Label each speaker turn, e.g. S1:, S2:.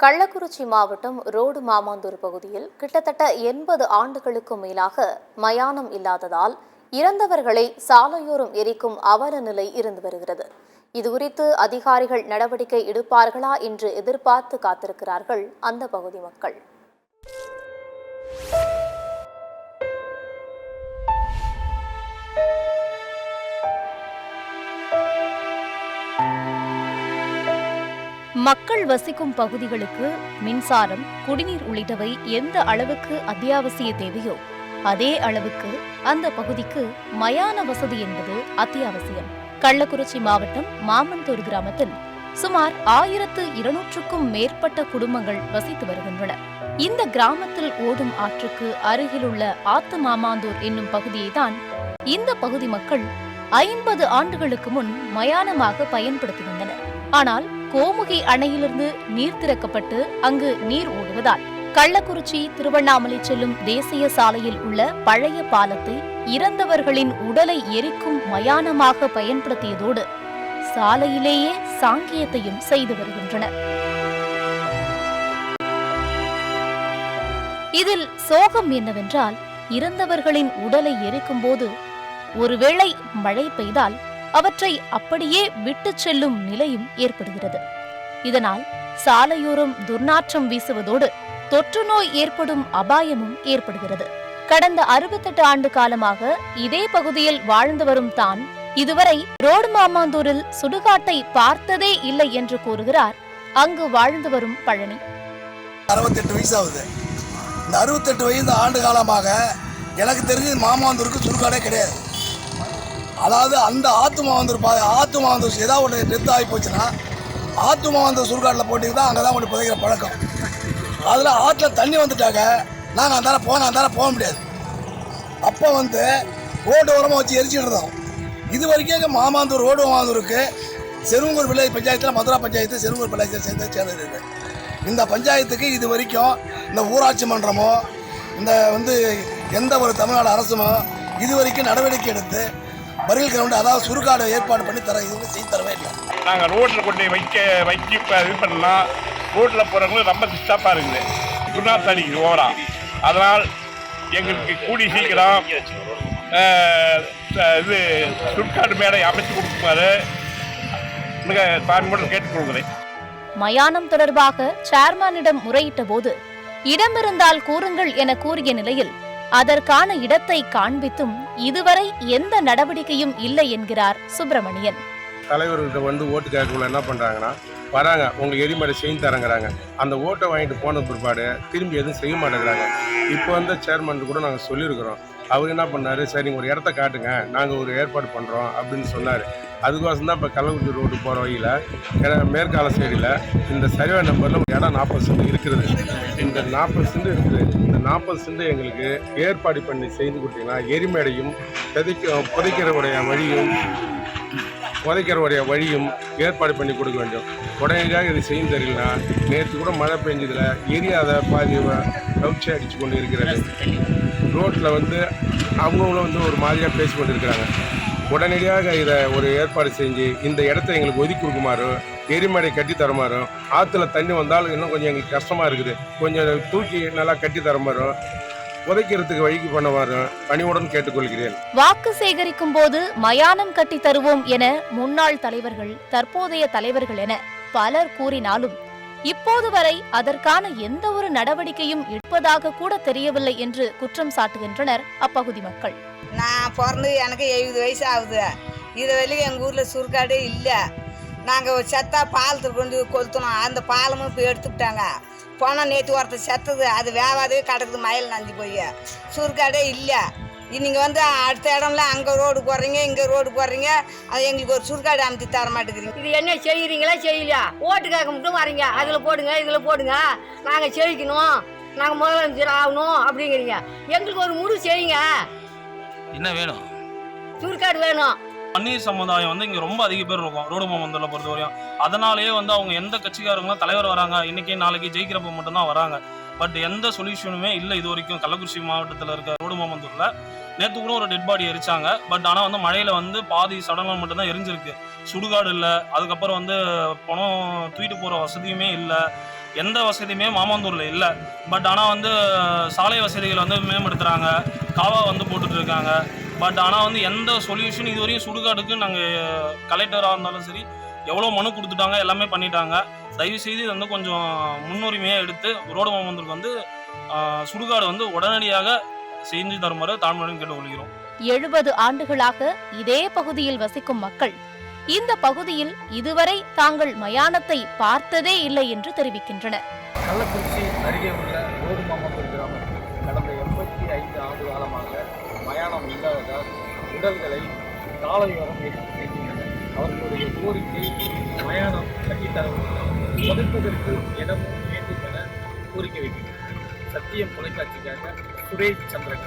S1: கள்ளக்குறிச்சி மாவட்டம் ரோடு மாமாந்தூர் பகுதியில் கிட்டத்தட்ட 80 ஆண்டுகளுக்கும் மேலாக மயானம் இல்லாததால் இறந்தவர்களை சாலையோரம் எரிக்கும் அவல நிலை இருந்து வருகிறது. இதுகுறித்து அதிகாரிகள் நடவடிக்கை எடுப்பார்களா என்று எதிர்பார்த்து காத்திருக்கிறார்கள் அந்த பகுதி மக்கள். மக்கள் வசிக்கும் பகுதிகளுக்கு மின்சாரம், குடிநீர் உள்ளிட்டவை எந்த அளவுக்கு அத்தியாவசிய தேவையோ அதே அளவுக்கு அந்த பகுதிக்கு மயான வசதி என்பது அத்தியாவசியம். கள்ளக்குறிச்சி மாவட்டம் மாமந்தூர் கிராமத்தில் சுமார் 1200க்கும் மேற்பட்ட குடும்பங்கள் வசித்து வருகின்றன. இந்த கிராமத்தில் ஓடும் ஆற்றுக்கு அருகிலுள்ள ஆத்து மாமாந்தூர் என்னும் பகுதியை தான் இந்த பகுதி மக்கள் 50 ஆண்டுகளுக்கு முன் மயானமாக பயன்படுத்தி வந்தனர். ஆனால் கோமுகி அணையிலிருந்து நீர் திறக்கப்பட்டு அங்கு நீர் ஓடுவதால் கள்ளக்குறிச்சி திருவண்ணாமலை செல்லும் தேசிய சாலையில் உள்ள பழைய பாலத்தை இறந்தவர்களின் உடலை எரிக்கும் மயானமாக பயன்படுத்தியதோடு சாலையிலேயே சாங்கியத்தையும் செய்து வருகின்றனர். இதில் சோகம் என்னவென்றால், இறந்தவர்களின் உடலை எரிக்கும் போது ஒருவேளை மழை பெய்தால் அவற்றை அப்படியே விட்டு செல்லும் நிலையும் ஏற்படுகிறது. இதனால் சாலையோரம் துர்நாற்றம் வீசுவதோடு தொற்று நோய் ஏற்படும் அபாயமும் ஏற்படுகிறது. கடந்த 68 ஆண்டு காலமாக இதே பகுதியில் வாழ்ந்து வரும் தான் இதுவரை ரோடு மாமாந்தூரில் சுடுகாட்டை பார்த்ததே இல்லை என்று கூறுகிறார் அங்கு வாழ்ந்து வரும் பழனி.
S2: 68 வயசு ஆகுது. இந்த 68 வயது ஆண்டு காலமாக எனக்கு தெரிஞ்சு மாமாந்தூருக்கு சுடுகாடே கிடையாது. அதாவது அந்த ஆத்து மாவந்தூர் ஏதாவது ஒன்று டெத் ஆகி போச்சுன்னா ஆத்து மாவந்தூர் சுடுகாட்டில் போட்டிக்கு தான் அங்கே தான் கொண்டு புதைக்கிற பழக்கம். அதில் ஆற்றுல தண்ணி வந்துட்டாங்க, நாங்கள் அந்தால போக முடியாது. அப்போ ரோடு ஓரமாக வச்சு எரிச்சிட்டு இருந்தோம். இது வரைக்கும் ரோடு மாமாந்தூருக்கு செருங்கூர் வில்லேஜ் பஞ்சாயத்தில், மதுரா பஞ்சாயத்து, செருங்கூர் வில்லேஜில் சேர்ந்துருக்கு. இந்த பஞ்சாயத்துக்கு இது வரைக்கும் இந்த ஊராட்சி மன்றமோ இந்த எந்த ஒரு தமிழ்நாடு அரசுமோ இது வரைக்கும் நடவடிக்கை எடுத்து பரியல் கிரவுண்டு, அதாவது சுடுகாடு ஏற்பாடு பண்ணி இது செய்து தரவே இல்லை.
S3: நாங்கள் ரோட்டில் கொண்டு வைக்க இது பண்ணலாம். ரோட்டில் போகிறவங்களும் ரொம்ப டிஸ்டர்பாக இருக்குது, குருநாத் அடிக்குது ஓவரா. அதனால் எங்களுக்கு கூடி சீக்கிரம் இது சுடுகாடு மேடை அமைச்சு கொடுக்குமாறு மிக தாழ்மையுடன் கேட்டுக்கொள்கிறேன்.
S1: மயானம் தொடர்பாக சேர்மனிடம் முறையிட்ட போது இடமிருந்தால் கூறுங்கள் என கூறிய நிலையில் அதற்கான இடத்தை காண்பித்தும் இதுவரை எந்த நடவடிக்கையும் இல்லை என்கிறார் சுப்பிரமணியன்.
S4: தலைவர்கள்ட்ட ஓட்டு கேட்கல என்ன பண்றாங்கன்னா, வராங்க, உங்களுக்கு எரிமலை செய்து தரங்கிறாங்க. அந்த ஓட்டை வாங்கிட்டு போன பிற்பாடு திரும்பி எதுவும் செய்ய மாட்டேங்கிறாங்க. இப்போ சேர்மன் கூட நாங்கள் சொல்லியிருக்கிறோம். அவர் என்ன பண்ணாரு, சரி நீங்கள் ஒரு இடத்த காட்டுங்க, நாங்கள் ஒரு ஏற்பாடு பண்ணுறோம் அப்படின்னு சொன்னார். அதுக்கோசம் தான் இப்போ கள்ளக்குறிச்சி ரோடு போகிற வழியில் மேற்கால சைடில் இந்த சர்வே நம்பரில் இடம் 40 சென்ட் இருக்கிறது. இந்த 40 சென்ட் இருக்குது. இந்த 40 சென்ட் எங்களுக்கு ஏற்பாடு பண்ணி செய்து கொடுத்தீங்கன்னா எரிமேடையும் புதைக்கிறவுடைய வழியும் ஏற்பாடு பண்ணி கொடுக்க வேண்டும். உடனடியாக இது செய்யும் தெரியலனா, நேற்று கூட மழை பெஞ்சதில் எரியாத பாதி கவுச்சி அடித்து கொண்டு இருக்கிறது. ரோட்டில் அவங்களும் ஒரு மாதிரியாக பேசி கொண்டு இருக்கிறாங்க. உடனடியாக இதை ஒரு ஏற்பாடு செஞ்சு இந்த இடத்த எங்களுக்கு ஒதுக்கி கொடுக்குமாறு, எரிமடை கட்டி தருமாறும், ஆற்றுல தண்ணி வந்தாலும் இன்னும் கொஞ்சம் எங்களுக்கு கஷ்டமாக இருக்குது, கொஞ்சம் தூக்கி நல்லா கட்டி தருமாறும், புதைக்கிறதுக்கு வழிக்கு பண்ணவாறு பணிவுடன் கேட்டுக்கொள்கிறேன்.
S1: வாக்கு சேகரிக்கும் போது மயானம் கட்டி தருவோம் என முன்னாள் தலைவர்கள், தற்போதைய தலைவர்கள் என பலர் கூறினாலும் இப்போது வரை அதற்கான எந்த ஒரு நடவடிக்கையும் எடுப்பதாக கூட தெரியவில்லை என்று குற்றம் சாட்டுகின்றனர் அப்பகுதி மக்கள்.
S5: நான் பிறந்து எனக்கு 70 வயசு ஆகுது. இது வரைக்கும் எங்கள் ஊரில் சுடுகாடே இல்லை. நாங்கள் செத்தா பாலத்துக்கு கொண்டு கொளுத்தணும். அந்த பாலமும் இப்போ எடுத்துக்கிட்டாங்க. போனால் நேற்று ஒருத்தர் செத்தது, அது வேவாதவே கிடக்குது, மயில் நஞ்சு போய். சுடுகாடே இல்லை. நீங்கள் அடுத்த இடம்ல அங்கே ரோடு போடுறீங்க, இங்கே ரோடு போடுறீங்க, அது எங்களுக்கு ஒரு சுடுகாடு அமைத்து தர மாட்டேங்கிறீங்க.
S6: இது என்ன செய்கிறீங்களா செய்யலையா? ஓட்டுக்காக மட்டும் வரீங்க, அதில் போடுங்க இதில் போடுங்க, நாங்கள் செழிக்கணும், நாங்கள் முதலமைச்சர் ஆகணும் அப்படிங்கிறீங்க. எங்களுக்கு ஒரு முடிவு செய்யுங்க.
S7: என்ன வேணும்?
S6: சுடுகாடு வேணும்.
S7: பன்னீர் சமுதாயம் இங்கே ரொம்ப அதிக பேர் இருக்கும் ரோடு மாமந்தூரில் பொறுத்த வரையும். அதனாலேயே அவங்க எந்த கட்சிக்காரங்களும் தலைவர் வராங்க, இன்றைக்கி நாளைக்கு ஜெயிக்கிறப்ப மட்டும்தான் வராங்க. பட் எந்த சொல்யூஷனுமே இல்லை இது வரைக்கும். கள்ளக்குறிச்சி மாவட்டத்தில் இருக்க ரோடு மாமந்தூரில் நேற்று கூட ஒரு டெட் பாடி எரிச்சாங்க. பட் ஆனால் மழையில் பாதி சடலம் மட்டும்தான் எரிஞ்சிருக்கு. சுடுகாடு இல்லை. அதுக்கப்புறம் பணம் தூக்கிட்டு போகிற வசதியுமே இல்லை. எந்த வசதியுமே மாமாந்தூரில் இல்லை. பட் ஆனால் வந்து சாலை வசதிகள் வந்து மேம்படுத்துகிறாங்க, காவா வந்து போட்டுட்டு இருக்காங்க. பட் ஆனால் வந்து எந்த சொல்யூஷன் இதுவரையும் சுடுகாடுக்கு நாங்கள் கலெக்டராக இருந்தாலும் சரி எவ்வளோ மனு கொடுத்துட்டாங்க, எல்லாமே பண்ணிட்டாங்க. தயவுசெய்து இது வந்து கொஞ்சம் முன்னுரிமையாக எடுத்து ரோடு மாமந்தூருக்கு வந்து சுடுகாடு வந்து உடனடியாக செஞ்சு தருமாறு தாழ்மையுடன் கேட்டுக்கொள்கிறோம்.
S1: 70 ஆண்டுகளாக இதே பகுதியில் வசிக்கும் மக்கள் இந்த பகுதியில் இதுவரை தாங்கள் மயானத்தை பார்த்ததே இல்லை என்று தெரிவிக்கின்றனர்.
S8: கள்ளக்குறிச்சி அருகே உள்ள ரோடு மாமந்தூர் கிராமத்தில் கடந்த 85 ஆண்டு காலமாக மயானம் இல்லாததால் உடல்களை சாலையோரம் வைத்து செல்கின்றனர். அவர்களுடைய கோரிக்கை மயானம் கட்டித்தரவும் புதைப்பதற்கு இடமும் வேண்டும் என கோரிக்கை வைக்கின்றனர். சத்தியம் தொலைக்காட்சிக்காக சுரேஷ் சந்திரன்.